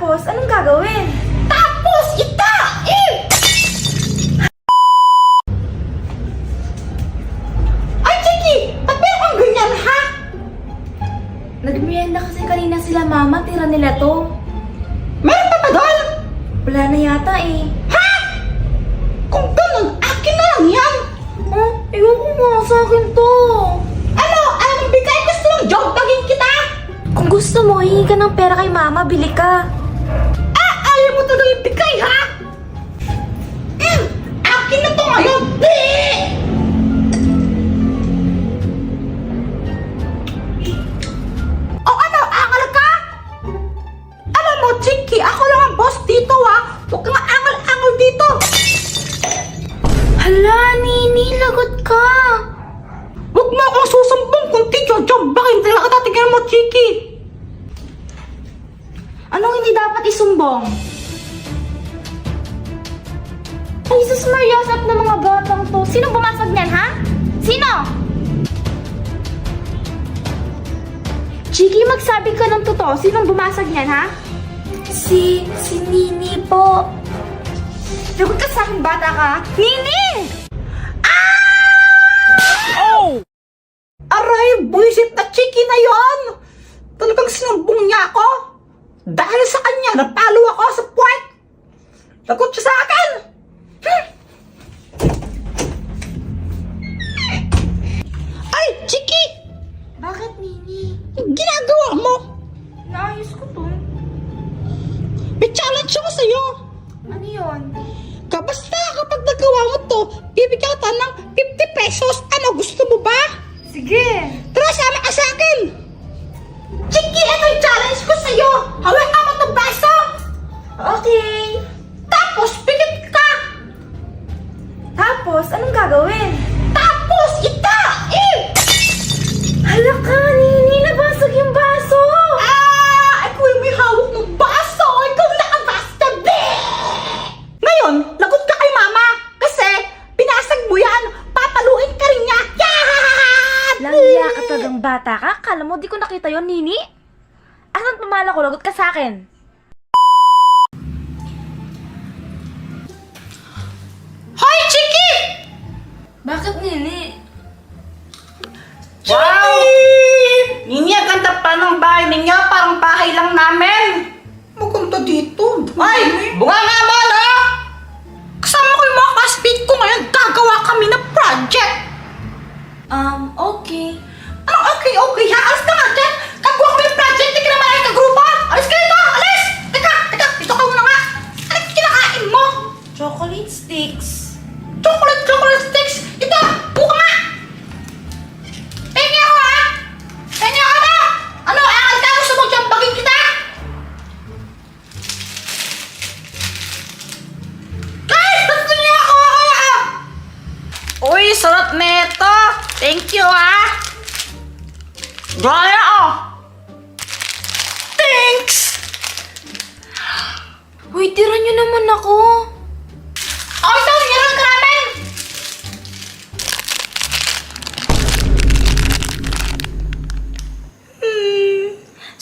Tapos, anong gagawin? Tapos, Ay, Chiki! Ba't meron kang ganyan, ha? Nagmerienda kasi kanina sila mama, tira nila to. Meron pa ba doon? Wala na yata eh. Ha? Kung ganun, akin na lang yan. Oh, iwan ko nga sa akin to. Ano? Anong bigay? Gusto mong job bagin kita? Kung gusto mo, hingi ka ng pera kay mama, bili ka. Ayaw mo tuloy ibigay, ha? Akin na to ngayon. O ano, angal ka? Alam mo, Chiki, ako lang ang boss dito, ha? Huwag kang angal-angal dito. Hala, Nini, lagot ka. Huwag mo akong susumbong kung jojobakin talaga tatigyan mo, Chiki. Anong hindi dapat isumbong? Ay, sus Mariosap ng mga batang to. Sino bumasag niyan, ha? Sino? Chiki, magsabi ka ng totoo. Sinong bumasag niyan, ha? Si Nini po. Lagot ka sa akin, bata ka. Nini! Aray, buwisit na Chiki na yon. Talagang sinumbong niya ako. Dahil sa kanya, napalo ako sa puwet. Lagot siya sa akin. Ay, Chiki! Bakit, Nini? Ginagawa mo? Naayos ko to. May challenge ako sa'yo. Ano yun? Basta kapag nagawa mo to, bibigyan kita ng 50 pesos. Ano, gusto mo ba? Sige. Tara, sama ka sa akin. Chiki, ito yung challenge ko sa'yo. Hawakan mo itong baso. Okay. Tapos, pilit ka. Tapos, anong gagawin? Tapos, Hala ka, Nini! Nabasag yung baso! Ikaw yung may hawak ng baso. Ikaw nakabasta, be! Ngayon, lagot ka kay mama. Kasi, pinasag mo yan. Papaluin ka rin niya. Yan! Langya ka talagang bata ka? Kala mo di ko nakita yon, Nini? Asan pumala ko? Lagot ka sa akin. Hoy, Chiki! Bakit, Nini? Wow! Ninyo, ganda pa ng bahay ninyo. Parang bahay lang namin. Maganda dito. Ay, bunga nga mo, no? Kasama ko yung mga classmate ko ngayon. Gagawa kami ng project. Okay. Anong okay? Ha? Alis ka nga dyan. Gagawa kami ng project. Hindi ka naman ay kagrupo. Alis ka dito. Alis! Teka. Dito ka muna nga. Ano kinakain mo? Chocolate sticks. Chocolate sticks. Ito, buka nga. Pengi ako, ha? Pengi ako na. Ano, angal ka? Gusto mo dyan bagin kita? Guys, gusto niyo ako. Uy, sarap neto. Thank you, ha? Gaya, oh. Thanks. Uy, tira nyo naman ako. Oh, ito, meron ka namin.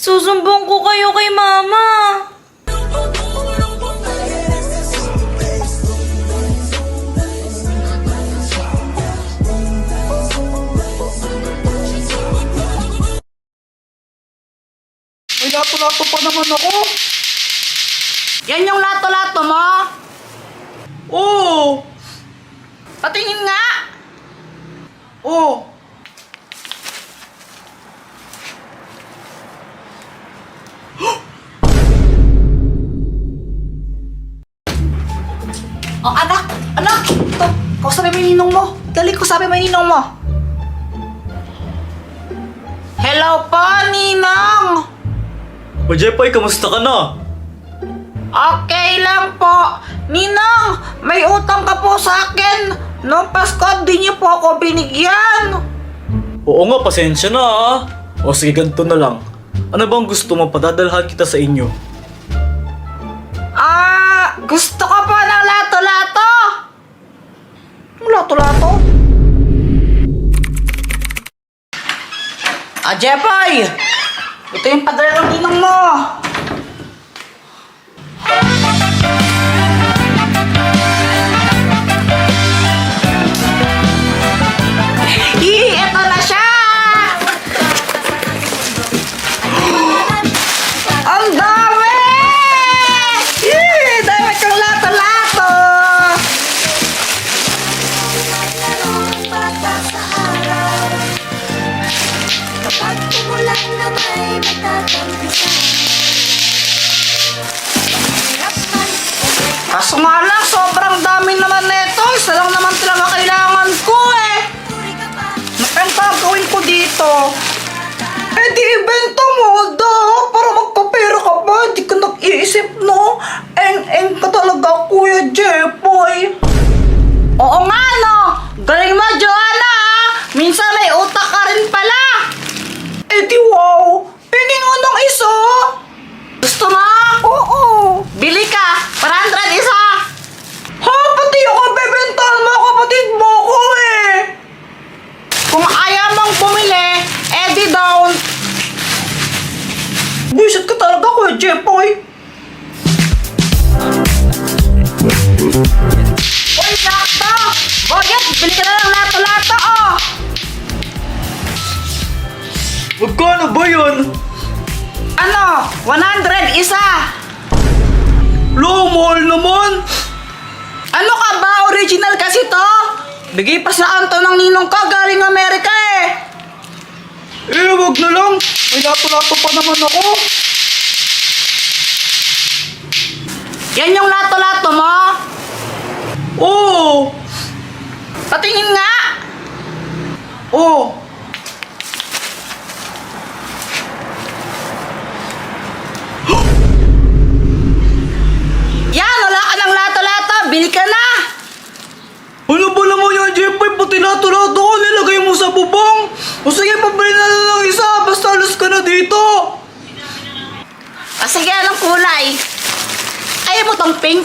Susumbong ko kayo kay mama. May lato-lato pa naman ako. Yan yung lato-lato mo? Oo. Patingin nga. Oo. Oh, anak! Ito, kausapin mo yung ninong mo. Dali, kausapin mo yung ninong mo. Hello po, ninong! O Jepoy, kamusta ka na? Okay lang po. Ninong, may utang ka po sa akin. Noong Pasko, di niyo po ako binigyan. Oo nga, pasensya na ah. O sige, ganito na lang. Ano bang gusto mo? Padadalhan kita sa inyo. Gusto ko po ng lato-lato. Lato-lato? Jepoy! Ito yung padala ng ninong mo. Kaso nga lang, sobrang dami naman neto. Isa lang naman talaga kailangan ko eh. Ang gagawin ko dito? Eh di ibenta mo, da. Para magkapera ka ba? Di ka nag-iisip, no? Eng ka talaga, Kuya Jepoy. Oo nga, no? Galing mo, Joanna, ah. Minsan may utak ka rin pala. Eh di wow. Pingin mo ng isa. Gusto mo? Oo. Bili ka. 100 isa. Ha? Pati ako bebentahan mo, kapatid mo ko eh. Kung ayaw mong bumili, edi don't. Buisit ka talaga, Kuya Jepoy. Uy, sakto! Boyet, bili ka na lang lato-lato, oh! Magkano ba yun? Ano? 100 isa! Lo, mahal naman! Ano ka ba? Original kasi to? Bigay pa sa kanto ng ninong ka, galing Amerika eh! Eh, wag na lang. May lato-lato pa naman ako. Yan yung lato-lato mo? Oo! Patingin nga! Oo! Yan! Wala ka ng lato-lato! Bili ka na! Ano ba naman yan, Jepoy? Pati lato-lato ko nilagay mo sa bubong. O sige, pabili na lang ng isa. Basta alas ka na dito. Sige, anong kulay? Ayaw mo tong pink?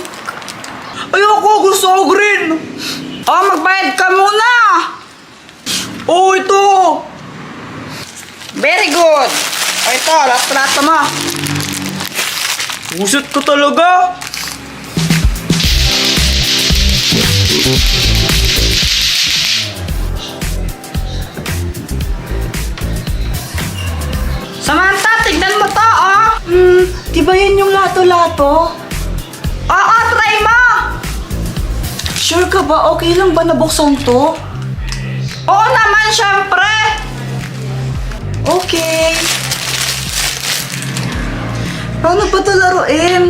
Ayoko, gusto ko green. Oh, magbayad ka muna! Oo, ito. Very good! O ito, lato-lato mo. Buset ka talaga. Samantha, tignan mo to, oh! Di ba yan yung lato-lato? Oo, try mo! Sure ka ba? Okay lang ba nabuksan to? Oo naman, syempre! Okay. Paano ba ito laruin?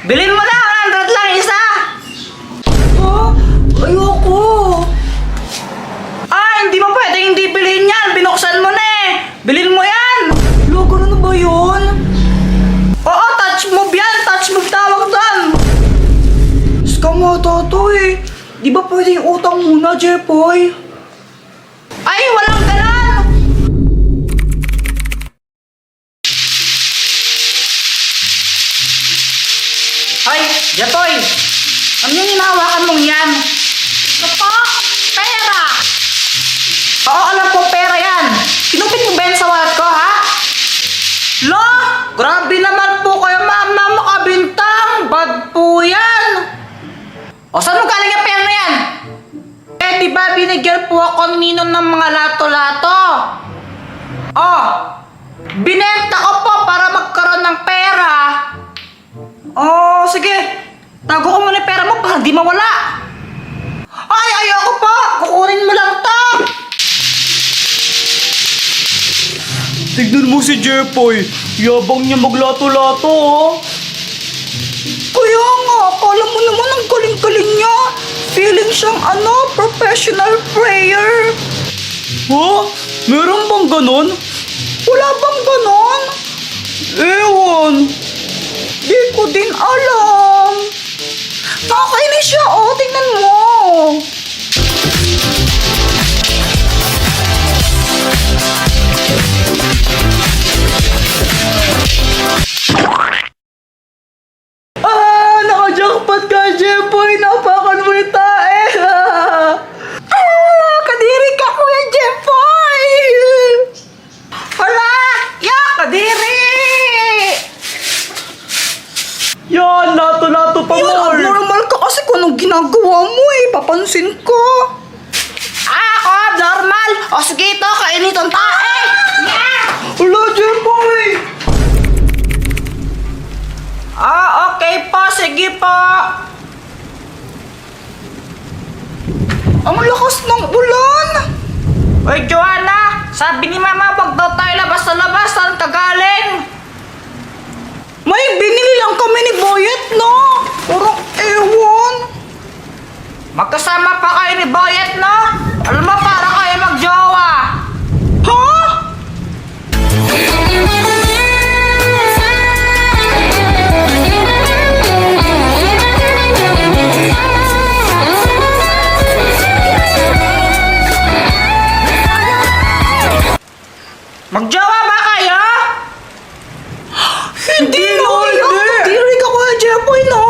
Bilhin mo na, 100 lang isa! Ha? Ayoko. Hindi mo pwedeng hindi bilhin yan! Binuksan mo na eh! Bilhin mo yan! Logo na ba yun? Oo, touch move yan! Touch move tawag doon! Scam ata to eh. Di ba pwede yung utang muna, Jepoy? Ay, walang ganon! Ay, Jatoy! Ano yung hinahawakan mong yan? Ito po, pera! Oo, alam ko pera yan! Kinupit mo ba yan sa wallet ko, ha? Lo! Grabe naman po kayo, mama, makabintang! Bad po yan! O, saan mo galing yung pera na yan? Eh, di ba binigyan po ako ni Ninong ng mga lato-lato? Oh, binenta ko po para magkaroon ng pera. Oh, sige. Tago ko muna yung pera mo para di mawala. Ay, ayoko po. Kukunin mo lang to. Tignan mo si Jepoy. Yabang niya maglato-lato, oh. Kaya nga, akala mo naman ang galing-galing niya. Feeling siyang professional player. Ha? Meron bang ganon? Wala bang ganon? Ewan. Di ko din alam. Nakakainis siya, oh. Tingnan mo. Naka-jackpot ka, Jepoy. Napakan mo yung tae. Kadiri ka, Kuya Jepoy! Hala! Ya, kadiri! Yan, lato-lato pa Yun, more. abnormal ka kasi kung anong ginagawa mo eh. Papansin ko. Ako, abnormal! O sige ito, kainin itong tae! Yeah! Wala, Jepoy. Okay po, sige po. Ang lakas ng ulan! Oy, Joanna! Sabi ni Mama, wag daw tayo labas sa labas. Saan ka galing? Magkasama pa kayo ni Boyet, no? Alam mo, para kayo magjowa. Ha? Magjowa ba kayo? Hindi, no! Hindi rin ako kay Jeffoy, no?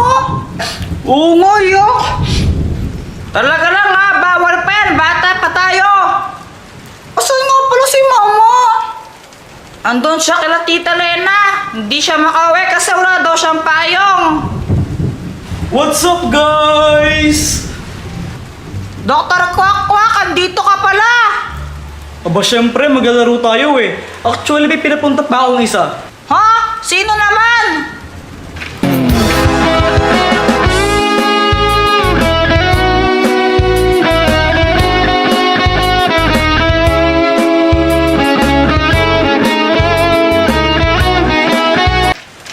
Oo nga, yak. Talaga lang ha, bawal pa yan, bata pa tayo. Asan nga pala si mama? Andun siya kila Tita Lena. Hindi siya makauwi kasi wala daw siyang payong. What's up, guys? Dr. Kwak Kwak, andito ka pala. Aba, syempre, maglalaro tayo eh. Actually, may pinapunta pa akong isa. Ha? Sino naman?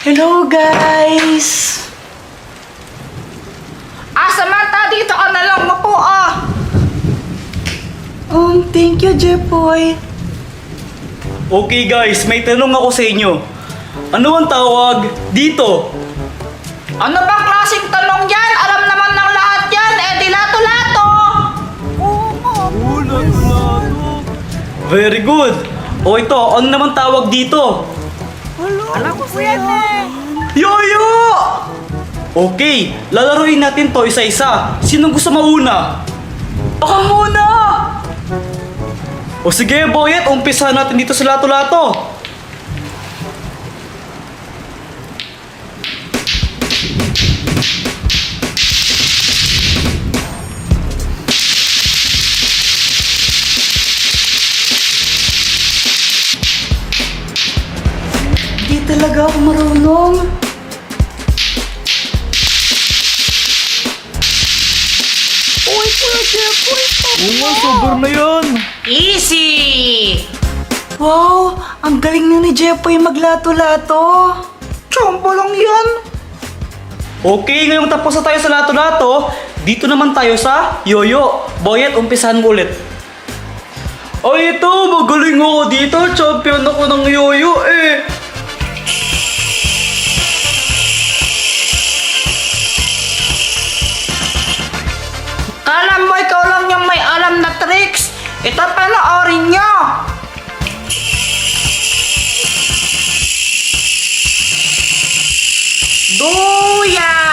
Hello, guys! Samantha, dito ka na lang mapo ah. Thank you, Jeffoy. Okay, guys, may tanong ako sa inyo. Ano ang tawag dito? Ano bang klaseng tanong yan? Alam naman ng lahat yan. Eh di lato-lato. Very good. O ito, ano naman tawag dito? Alam ko yan eh. Yoyo! Okay, lalaruin natin to isa-isa. Sinong gusto mauna? Ako muna! O sige, Boyet, umpisahan natin dito sa lato-lato. Hindi talaga ako marunong. Uy, Kuya Jeffoy, Oo, sober na yan. easy! Wow, ang galing na ni Jeffoy maglato-lato. Chombo lang yan. Okay, ngayong tapos na tayo sa lato-lato, dito naman tayo sa yoyo. Boyet, umpisahan mo ulit. Ay, ito, magaling ako dito. Champion ako ng yoyo eh. Kala mo ikaw lang yung may alam na tricks. Ito panoorin nyo. Duyan!